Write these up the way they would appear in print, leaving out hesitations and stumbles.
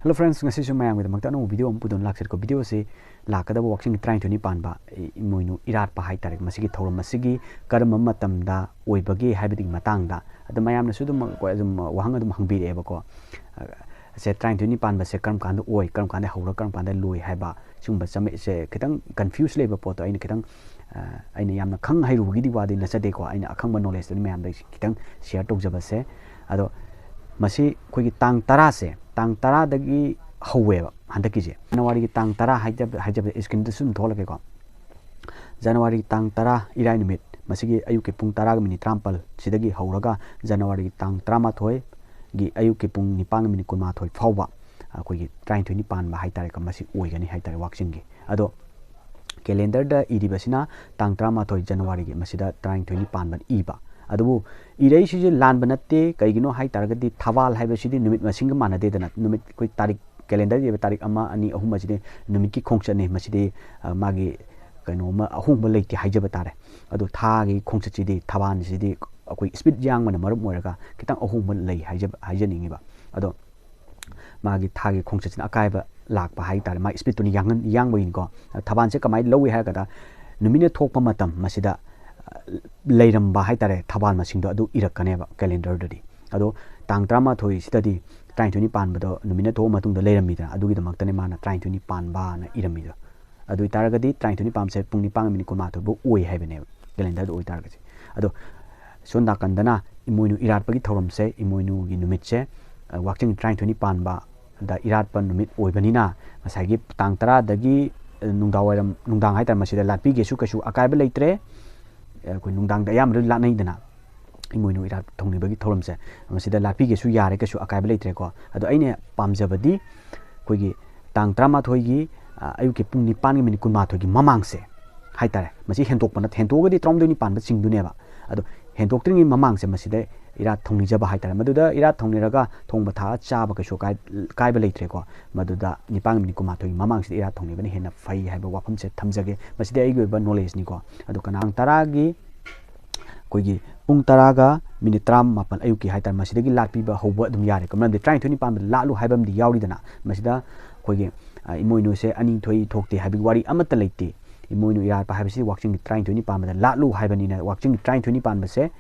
Hello friends, ngasi su mayam gida magta no video am pudon laksir ko video se lakada walking trying to ni panba Emoinu Eratpa hai tarik masigi thorum masigi karam matam da oibagi haibdi matang da adu mayam na su dum ko azum wahang adum hangbi re ba ko se trying to ni panba se karam kan oi karam kan haura karam kan loi haiba sumba same se kitang confuse le ba poto aina kitang aina yamna khang hairu gi di wadi na sade ko aina akhang ba knowledge ni mayam da kitang share tok jaba se ado masi koi gi tang tara se tang tara dagi hauweba handaki je January gi tang tara haijab screen da sum tholake ko January tang tara irai numit masigi ayuke pung tara ga minit 30 sidagi hauraga January tang 13 gi ayuke pung 9 minit 12 fawba koi gi trying to ni pan ba haitare ka masi oigani haitare waxing gi ado calendar da iribasina tang 13 January gi masida trying to ni pan ban iba adubu irei si lan banate kaigino hai targadi thawal hai basidi numit masing mana de dana numit koi tarik calendar ye tarik ama ani ahum maside numit ki khongcha ne maside magi kaino ma ahum leiti haijaba tare adu tha gi khongcha chidi thawan sidi koi speed yang mana marup moraga kitang ahum lei haijaningi ba ado magi tha gi khongcha chin akai ba lak ba hai tare ma speed tuni yang boin ko thawan se kamai lowi ha kada numine thokpa matam masida leiram ba hai tare thabal ma singdo adu irakane ba calendar dadi ado tang 13 sidadi trying to ni pan bado numina tho matung da leiram mi da adu gi damak tane mana trying to ni pan ba na irami da adu itaragadi trying to ni pam se pung ni pang mi ko ma to bo oi hai bene calendar do itaragadi ado sonda kandana Emoinu Eratpagi thorum se Emoinu gi numit se watching trying to ni pan ba da Eratpan numit oi banina masagi tang 10 dagi nungdang hai tar masida latpi ge su kasu akai ba leitre koi nungdang da yam la nei dana Emoinu Erat thongni bagi thorum se masida lapi ge su yare ka su akai ba leitre ko ado aine pamjabadi koi gi tang 13 gi ayuke pung 9 gi minit 12 gi mamang se haitare masi hendok pana hendogadi tromdoni pan ba singdu ne ba ado hendok tringi mamang se masida Erat thongni jaba haitare maduda Erat thongni raga thongba tha cha ba ka su kai ba leitre ko maduda 9 minit 12 gi mamang se Erat thongni bani hena fai haiba wafam se thamjage masida ai ba knowledge ni ko ado kanang taragi koigi pung taraga minit 13 ayuki haitar masidagi latpi ba hoba dum yare kamram de trying to ni pam lalu haibam di yauri dana masida koigi Emoinu se ani thoi thokte habi wari amata leite Emoinu Eratpa habisi watching trying to ni pam da lalu haibani na watching trying to ni pam se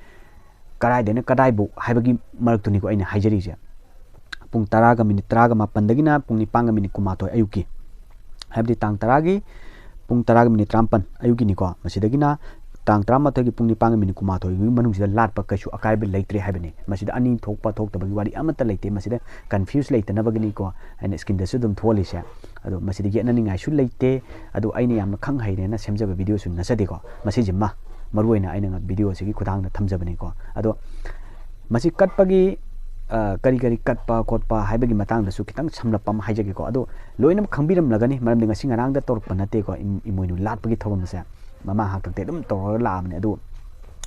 karai dena kadai bu haibagi marak to ni ko aina haijari je pung taraga minit 13 dagina pung 9 ga minit 12 ayuki habdi tang taragi pung taraga minit 13 ayuki ni ko masidagina tang 13 gi pung 9 minit 12 gi manung sida latpa kasu akai be leitre haibani masida ani thokpa thoktabagi wari amata leite masida confuse leite na bagini ko and skin da sudum tholi se ado masida gi nani ngai su leite ado aina yamna khang haire na semjaba video su na sade ko masi jimma maruina aina video sigi khudang na thamjabani ko ado masi katpagi kari katpa kotpa haibagi matang da su kitang samlapam haijage ko ado loinam khangbiram lagani maram dinga singarang da torpa nate ko Emoinu latpagi thawam se mama hakte dum tor lamne adu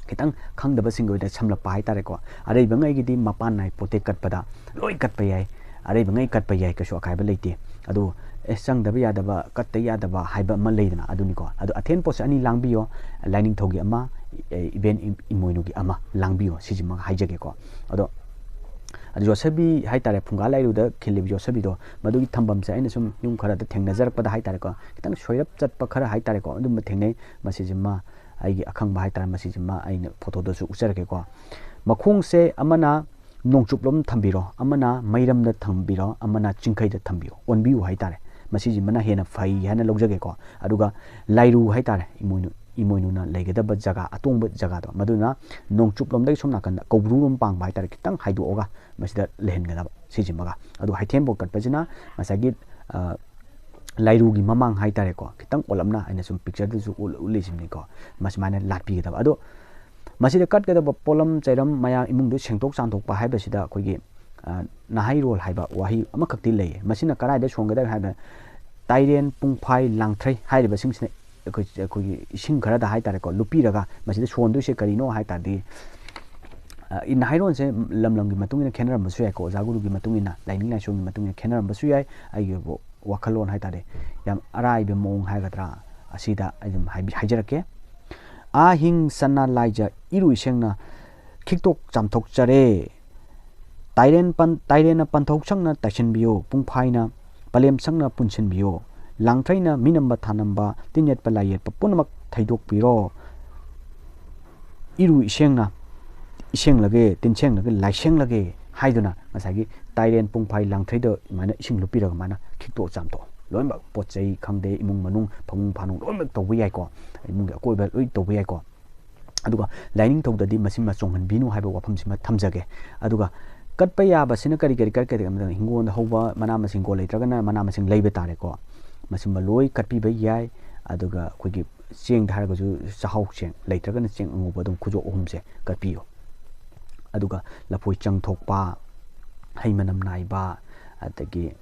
kitang khangdaba singoi da samlapa hai tare ko arei bangai gi di mapan nai pote katpada loi katpa yai arei bangai katpa yai kasu akai ba leite adu sang daba yadaba katta yadaba haiba ma leidana adu ni ko adu athen pos ani langbiyo lining thogi ama event Emoinu gi ama langbiyo sijima haijage ko ado adu josabi hai tare phunga lairu da khilib josabi do madugi thambam se aina sum yum khara da thengnajar pada hai tare ko kitang soirap chatpa khara hai tare ko adum thengnei masijima aigi akhang ba hai tare masijima aina photo do su ujarke ko makhung se amana nongchuplom thambiro amana mairam da thambiro amana chingkhai da thambio onbiu hai tare masijima na hena fai hana logjage ko aduga lairu hai tare Emoinu na legadaba jaga atongba jaga do maduna nongchuplom dai somna kan kobrurum pang bai tar kitang haidu oga masida lehen gada sijimaga adu haithen bo katpajina masagi lairu gi mamang hai tare ko kitang olamna aina sum picture du su ulisimni ko masmana latpi gada adu masida kat gada polam chairam maya imung du sengtok chantok pa haiba sida koigi nahai rol haiba wahi amakakti lei masina karai da songada haiba tairen pungphai langthrai haiba singsine koigi ising khara da hai tare ko lupi raga masida sondu se karino hai tadi in hairon se lamlam gi matungina khenar masu ko jaguru gi matungina lining la shong gi matungina khenar masu yai ai ge wakhalon hai tare yam arai be mong hai gatra asida ajum haijarake a hing sanna laija iru isengna khiktok chamthok chare tairena panthok sangna taishinbiyo pungphaina palem sangna punshinbiyo langtraina minamba thanamba tinyet palayet papunamak thaidokpiro iru iseng lage tinseng lage laiseng lage haiduna masagi tairen pungphai langthaido mana ising lupiraga mana khikto chamto loimak pochai khangde imung manung phangung phanung loimak tawbi yai ko imung akoiba loi tawbi yai ko aduga lining tawdadi masima chonghan binu haiba wafam sima thamjage aduga katpa yaba sina kari hingon hauba mana masing ko leitragana mana masing leibe tare ko masima loi katpi ba yai aduga khoigi cheng tharga ju chahau cheng leitragana cheng angoba dum khujo ohumse katpiyo aduga lapoi chang thokpa haimanam naiba adagi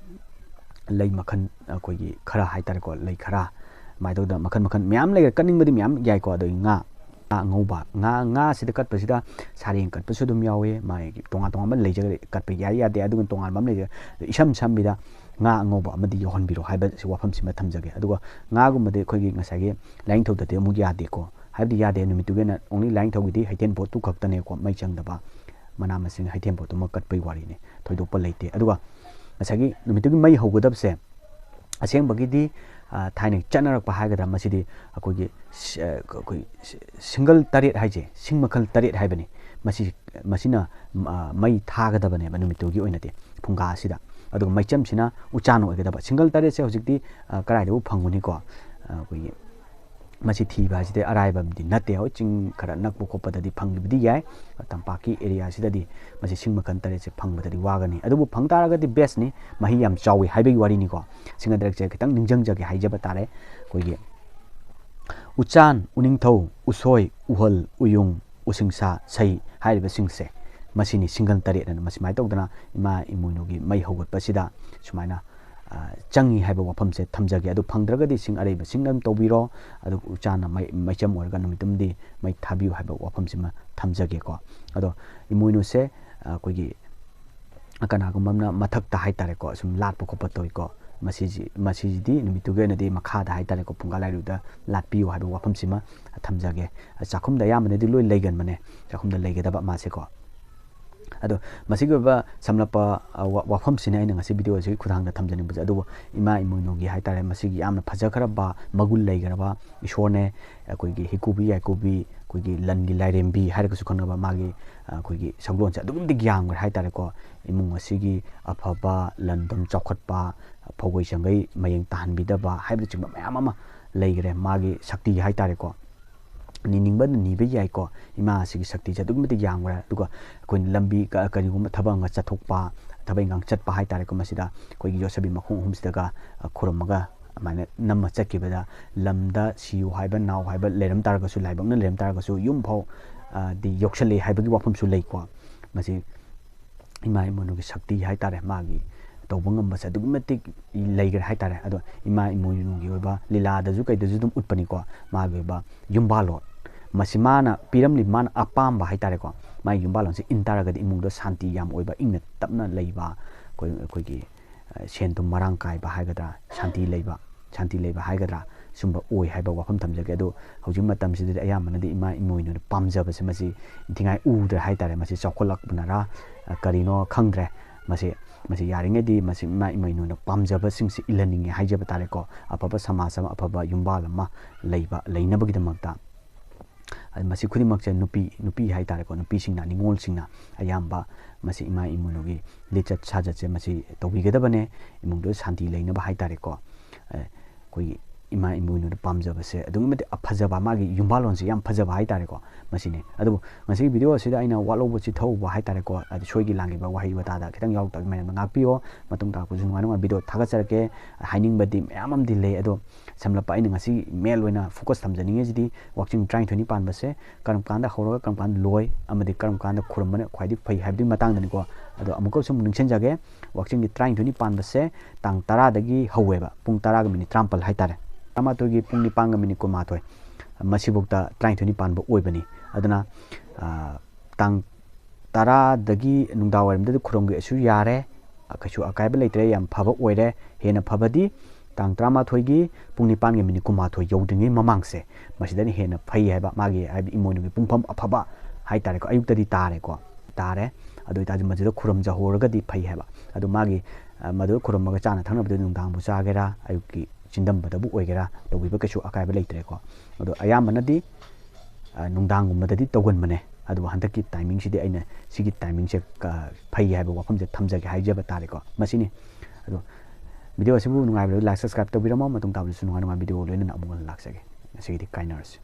lei makhan khoigi khara haitar ko lei khara maidawda makhan myam lei kaning badi myam yai ko adoi nga ngauba nga sida kat pasida sareng kat pasu dum yawe mai tonga ma leje kat pe yai ade adugun tonga bam leje isam sambida nga ngauba amadi yohon biro haiba si wafam sima thamjage aduga nga gumade khoigi ngasage lain thau date mu yade ko haibdi yade numitugena only lain thau gidi haiten bot tu khaktane ko mai changdaba mana masing haiten bot ma kat pai wari ne thoidok pa leite aduga ngasage numitugi mai hogodabse aseng bagidi thainik chanarak pa haigada masidi akogi single taret haije singmakal taret haibani masina mai thagadabane banumitugi oinate phunga asida aduga maichem sina uchano oigada single taret se hojikti karaidu phanguni ko akogi masi thiba aside araibamdi nate ho ching khara nakbu khopadadi phangbidi yai tampaki area sidadi masi singmakal taret se phangbadadi wagani adubu phangtaragadi best ni mahi yam chawi haibai wari ni ko singa direct je kitang ningjang jage haijaba tare koigi uchan uningthau usoi uhal uyung usingsa sai haiba singse masini single taret na masimai tawdana ima Emoinu gi mai hogot pasida sumaina changi haiba wafamse thamjage adu phangdragadi sing areba singam tawbiro adu uchana mai cham orga numitumdi mai thabiu haiba wafamsima thamjage ko ado Emoinu se koigi akana gumamna mathakta haitare ko sum latpa ko patoi ko masiji numituge na de makhada haitare ko pungalairuda latpiu haiba wafamsima thamjage chakhumda yamane di loi leigan mane chakhumda leigedaba mase ko ado masigoba samlapa wafam sine aina ngasi video ji khudangda thamjani buja adu ima Emoinu gi haitare masigi yamna phajakharaba magul leigaraba isone koigi hikubi yaikobi koigi langi lairembi hairaka su khonaba magi koigi saglon cha dugum di gyang haitare ko imung asigi afaba landam chawkhatpa phogoi sangai mayeng tahanbidaba haibda chingba mayam ama leigre magi shakti haitare ko niningba nibe yai ko ima asigi shakti cha dugum di gyang duga koin lambi ka kanigum thabang chathokpa thabai ngang chatpa haitare ko masida koigi yosabi makhung humsidaga khuramaga mana namma chakibada lamda siu haiba naw haiba leram targa su laibangna leram targa su yum phau di yoksale haibagi wafam su lei ko masi ima Emoinu gi shakti haitare magi tawbangam basa dugmatik leigar haitare ado ima Emoinu gi oba lila da ju kai da ju dum utpani ko magi ba yumbalo masimana piramli man apamba haitare ko mai yumbalon se intaraga di imungdo santi yam oiba ingna tapna leiba koi gi sentum marang kai ba haigadra santi leiba haigadra sumba oi haiba wafam thamjage ado hojim matam sidri ayamana di ima Emoinu pamjaba se masi tingai udra haitare masi chokholak bunara karino khangdre masi yaringe di masi ima Emoinu pamjaba singsi ilaninge haijaba tare ko apaba samasama apaba yumbalama leiba leinabagi damakta masi khudimak che nupi haitare ko nupi singna ningol singna ayamba masi ima Emoinu gi lichat saja che masi tawigedabane imungdo santi leinaba haitare ko koi ima Emoinu pamjaba se adungmate aphajaba magi yumbalon se yam phajaba haitare ko masine adu ngasi video sida aina walobo chithahouba haitare ko adi soigi langiba wahi wata da kitang yaw tak men ngakpiyo matung ta ku junwa video thagasarke haining badi mayam dile ado samlapa aina ngasi mel oina focus thamjaninge jidi watching trying 20 pan base karam kanda horoga karam kan loi amadi karam kanda khurmane khwaidi phai habdi matang dani ko ado amuko sum ningsen jage watching trying 20 pan base tang 10 dagi haweba pung 10 ga minute trampal haitare amatogi pung 9 ga minute ko matoi masibukta trying 20 pan bo oibani aduna tang 10 dagi nungdawarimda khuromge asu yare akachu akaiba leitre yam phaba oire hena phabadi tang 13 gi pung 9 ga minute ko mathoi yodingi mamangse masidani hena phai haiba magi Emoinu gi pungfam aphaba haitare ko ayuktadi tare ꯑꯗꯨ ꯑꯣꯏꯇꯥꯔꯗꯤ ꯃꯗꯨꯗ ꯈꯨꯔꯨꯝꯖꯍꯧꯔꯒꯗꯤ ꯐꯩ ꯍꯥꯏꯕ ꯑꯗꯨ ꯃꯥꯒꯤ ꯃꯗꯨꯗ ꯈꯨꯔꯨꯝꯃꯒ ꯆꯥꯅ ꯊꯛꯅꯕꯗꯨ ꯅꯨꯡꯗꯥꯡꯕꯨ ꯆꯥꯒꯦꯔꯥ ꯑꯌꯨꯛꯀꯤ ꯆꯤꯟꯗꯝꯕꯗꯕꯨ ꯑꯣꯏꯒꯦꯔꯥ ꯇꯧꯕꯤꯕ ꯀꯩꯁꯨ ꯑꯀꯥꯏꯕ ꯂꯩꯇ꯭ꯔꯦꯀꯣ ꯑꯗꯣ ꯑꯌꯥꯝꯕꯅꯗꯤ ꯅꯨꯡꯗꯥꯡꯒꯨꯝꯕꯗꯗꯤ ꯇꯧꯒꯟꯕꯅꯦ ꯑꯗꯨꯕꯨ ꯍꯟꯗꯛꯀꯤ ꯇꯥꯏꯃꯤꯡꯁꯤꯗꯤ ꯑꯩꯅ ꯁꯤꯒꯤ ꯇꯥꯏꯃꯤꯡꯁꯦ ꯐꯩ ꯍꯥꯏꯕ ꯋꯥꯐꯝꯁꯦ ꯊꯝꯖꯒꯦ ꯍꯥꯏꯖꯕ ꯇꯥꯔꯦꯀꯣ ꯃꯁꯤꯅꯤ ꯑꯗꯣ ꯚꯤꯗꯤꯑꯣ ꯑꯁꯤꯕꯨ ꯅꯨꯡꯉꯥꯏꯕꯗ ꯂꯥꯏꯛ ꯁꯕꯁꯀ꯭ꯔꯥꯏꯕ ꯇꯧꯕꯤꯔꯝꯃꯣ ꯃꯇꯨꯡ ꯇꯥꯕꯗꯁꯨ ꯅꯨꯡꯉꯥꯏ ꯚꯤꯗꯤꯑꯣ ꯂꯣꯏꯅꯅ ꯑꯃꯨꯛ ꯍꯟꯅ ꯂꯥꯛꯆꯒꯦ ꯉꯁꯤꯒꯤꯗꯤ ꯀꯥꯏꯅꯔꯁꯤ